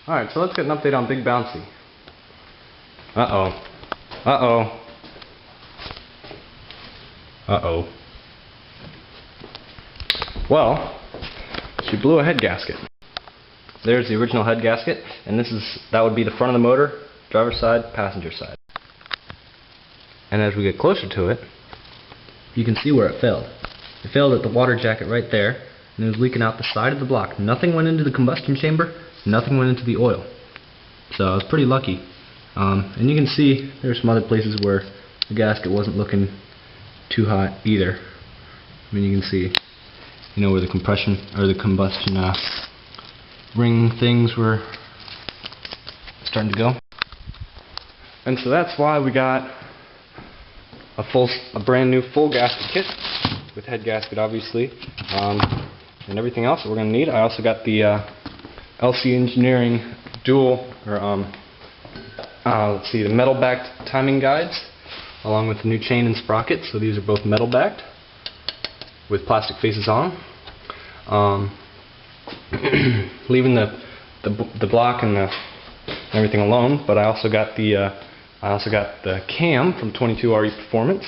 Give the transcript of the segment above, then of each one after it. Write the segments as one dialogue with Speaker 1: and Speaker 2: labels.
Speaker 1: Alright, so let's get an update on Big Bouncy. Uh-oh. Uh-oh. Uh-oh. Well, she blew a head gasket. There's the original head gasket, and that would be the front of the motor, driver's side, passenger side. And as we get closer to it, you can see where it failed. It failed at the water jacket right there, and it was leaking out the side of the block. Nothing went into the combustion chamber, nothing went into the oil. So I was pretty lucky. And you can see there's some other places where the gasket wasn't looking too hot either. I mean, you can see, where the compression or the combustion ring things were starting to go. And so that's why we got a brand new full gasket kit with head gasket, obviously, and everything else that we're going to need. I also got the LC Engineering dual, or let's see, the metal backed timing guides, along with the new chain and sprocket. So these are both metal backed with plastic faces on them. Leaving the block and everything alone, but I also got the cam from 22 RE Performance,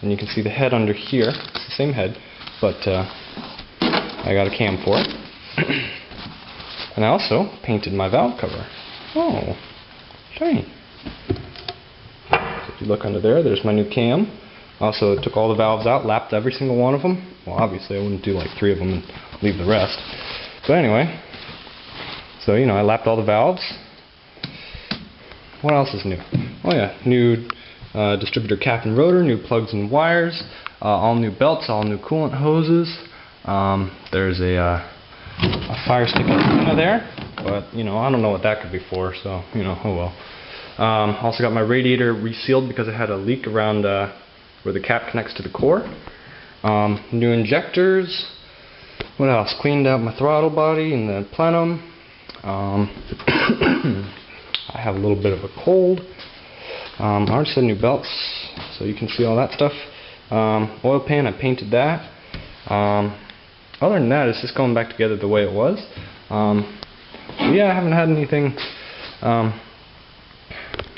Speaker 1: and you can see the head under here. It's the same head, but I got a cam for it. And I also painted my valve cover. Oh, shiny. So if you look under there, there's my new cam. Also took all the valves out, lapped every single one of them. Well, obviously I wouldn't do like 3 of them and leave the rest. But anyway, so I lapped all the valves. What else is new? Oh yeah, new distributor cap and rotor, new plugs and wires, all new belts, all new coolant hoses. There's a fire stick antenna there, but I don't know what that could be for, so oh well. Also got my radiator resealed because it had a leak around where the cap connects to the core. New injectors. What else? Cleaned out my throttle body and the plenum. I have a little bit of a cold. I already said new belts, so you can see all that stuff. Oil pan, I painted that. Other than that, it's just going back together the way it was. Yeah, I haven't had anything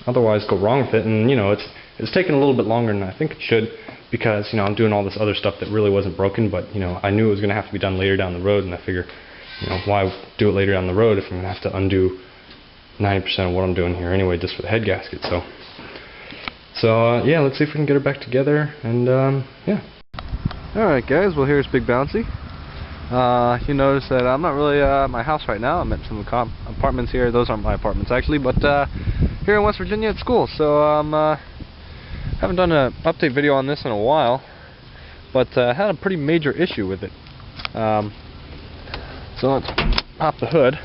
Speaker 1: otherwise go wrong with it, and it's taken a little bit longer than I think it should, because I'm doing all this other stuff that really wasn't broken, but I knew it was going to have to be done later down the road, and I figure why do it later down the road if I'm going to have to undo 90% of what I'm doing here anyway, just for the head gasket. So yeah, let's see if we can get her back together, and yeah. Alright guys, well here's Big Bouncy. You notice that I'm not really at my house right now. I'm at some apartments here. Those aren't my apartments actually, but here in West Virginia at school. So haven't done an update video on this in a while, but had a pretty major issue with it. So let's pop the hood.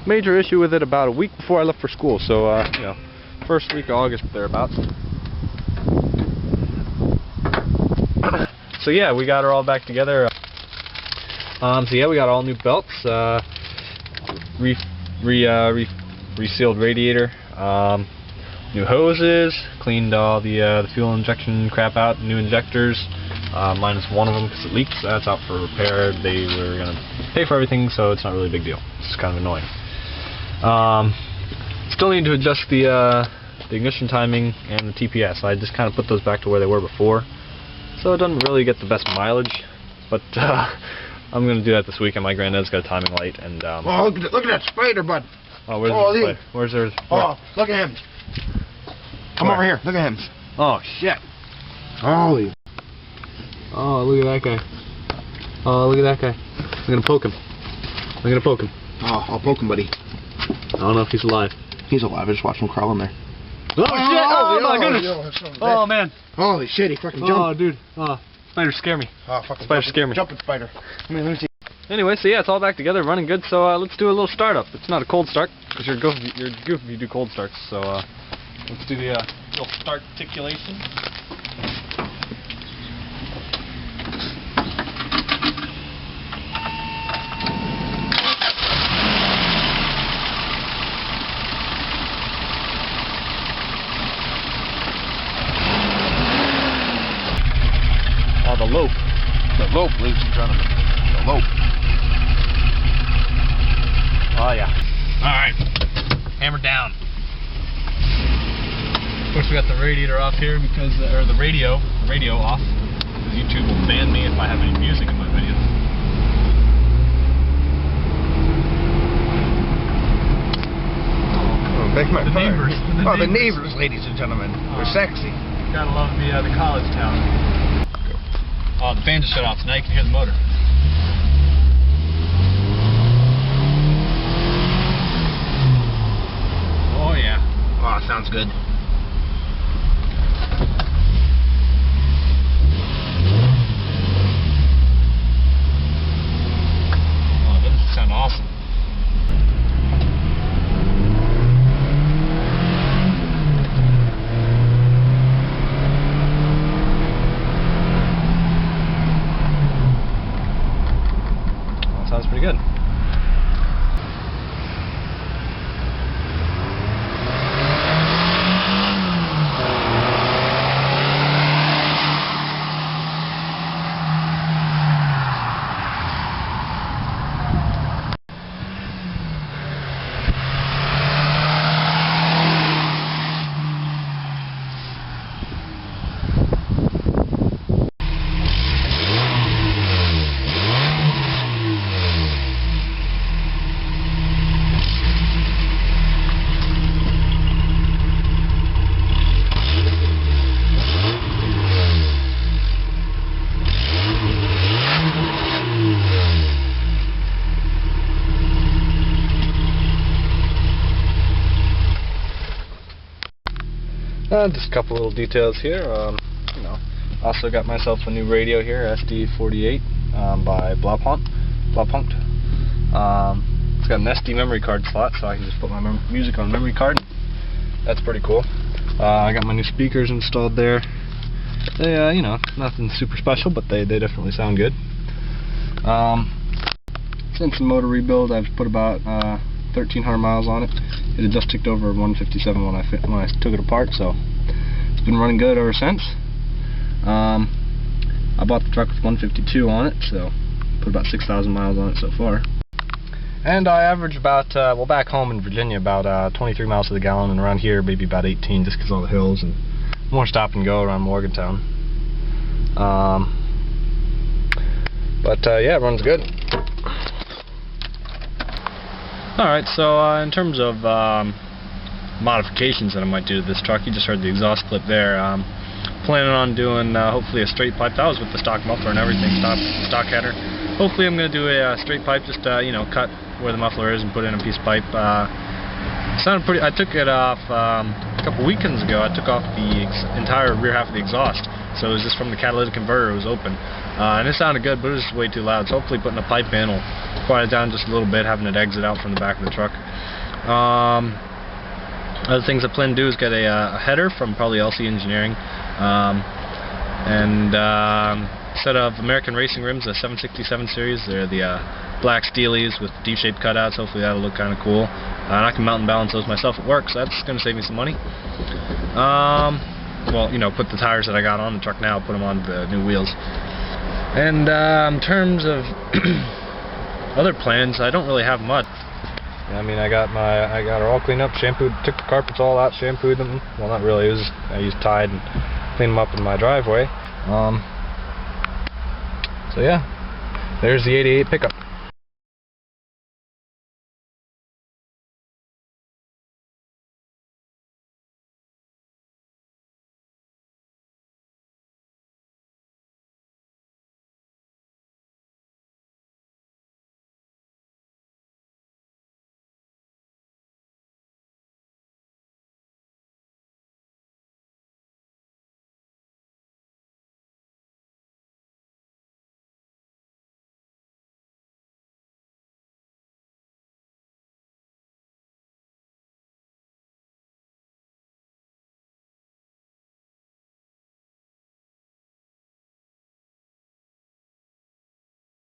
Speaker 1: Major issue with it about a week before I left for school. So first week of August thereabouts. So yeah, we got her all back together. So yeah, we got all new belts, resealed radiator, new hoses, cleaned all the fuel injection crap out, new injectors, minus one of them because it leaked. So that's out for repair. They were gonna pay for everything, so it's not really a big deal. It's kind of annoying. Still need to adjust the ignition timing and the TPS. I just kind of put those back to where they were before, so it doesn't really get the best mileage, but I'm going to do that this weekend. My granddad's got a timing light, and
Speaker 2: oh, look at that spider, bud.
Speaker 1: Oh, where's the spider? Where's there?
Speaker 2: Oh, look at him. Come over here. Look at him.
Speaker 1: Oh shit.
Speaker 2: Holy.
Speaker 1: Oh, look at that guy. Oh, look at that guy. I'm going to poke him. I'm going to poke him.
Speaker 2: Oh, I'll poke him, buddy.
Speaker 1: I don't know if he's alive.
Speaker 2: He's alive. I just watched him crawl in there.
Speaker 1: Oh shit! Oh my goodness! Oh man!
Speaker 2: Holy shit! He fucking jumped.
Speaker 1: Oh dude! Oh, spiders scare me.
Speaker 2: Oh fucking
Speaker 1: spiders scare me.
Speaker 2: Jumping spider. Come here, let me see.
Speaker 1: Anyway, so yeah, it's all back together, running good. So let's do a little startup. It's not a cold start because you're goof if you do cold starts. So let's do the little start articulation.
Speaker 2: The lope, ladies and gentlemen. The lope.
Speaker 1: Oh yeah. Alright, hammer down. Of course we got the radiator off here because, or the radio off, because YouTube will ban me if I have any music in my videos.
Speaker 2: Oh, beg my
Speaker 1: The
Speaker 2: pardon.
Speaker 1: neighbors.
Speaker 2: The neighbors, ladies and gentlemen. They're sexy.
Speaker 1: Gotta love the college town. Oh, the fan just shut off, so now you can hear the motor. Oh yeah.
Speaker 2: Oh, sounds good.
Speaker 1: Oh, that does sound awesome. Well, sounds pretty good. Just a couple little details here. You know, also got myself a new radio here, SD48 by Blaupunkt. It's got an SD memory card slot, so I can just put my music on a memory card. That's pretty cool. I got my new speakers installed there. They, you know, nothing super special, but they definitely sound good. Since the motor rebuild, I've put about 1,300 miles on it. It had just ticked over 157 when I took it apart, so it's been running good ever since. I bought the truck with 152 on it, so put about 6,000 miles on it so far. And I average about, well, back home in Virginia, about 23 miles to the gallon, and around here maybe about 18, just because all the hills and more stop and go around Morgantown. Yeah, it runs good. Alright, so in terms of modifications that I might do to this truck, you just heard the exhaust clip there. Planning on doing hopefully a straight pipe. That was with the stock muffler and everything, stock header. Hopefully I'm going to do a straight pipe, just you know, cut where the muffler is and put in a piece of pipe. Sounded pretty. I took it off a couple weekends ago. I took off the entire rear half of the exhaust, so it was just from the catalytic converter. It was open, and it sounded good, but it was just way too loud. So hopefully putting a pipe in will quiet it down just a little bit, having it exit out from the back of the truck. Other things I plan to do is get a header from probably LC Engineering, and set of American racing rims, the 767 series. They're the black steelies with deep-shaped cutouts. Hopefully that'll look kind of cool. And I can mount and balance those myself at work, so that's going to save me some money. Well, you know, put the tires that I got on the truck now, put them on the new wheels. And in terms of other plans, I don't really have much. I mean, I got her all cleaned up, shampooed, took the carpets all out, shampooed them. Well, not really. I used Tide and cleaned them up in my driveway. So yeah, there's the 88 pickup.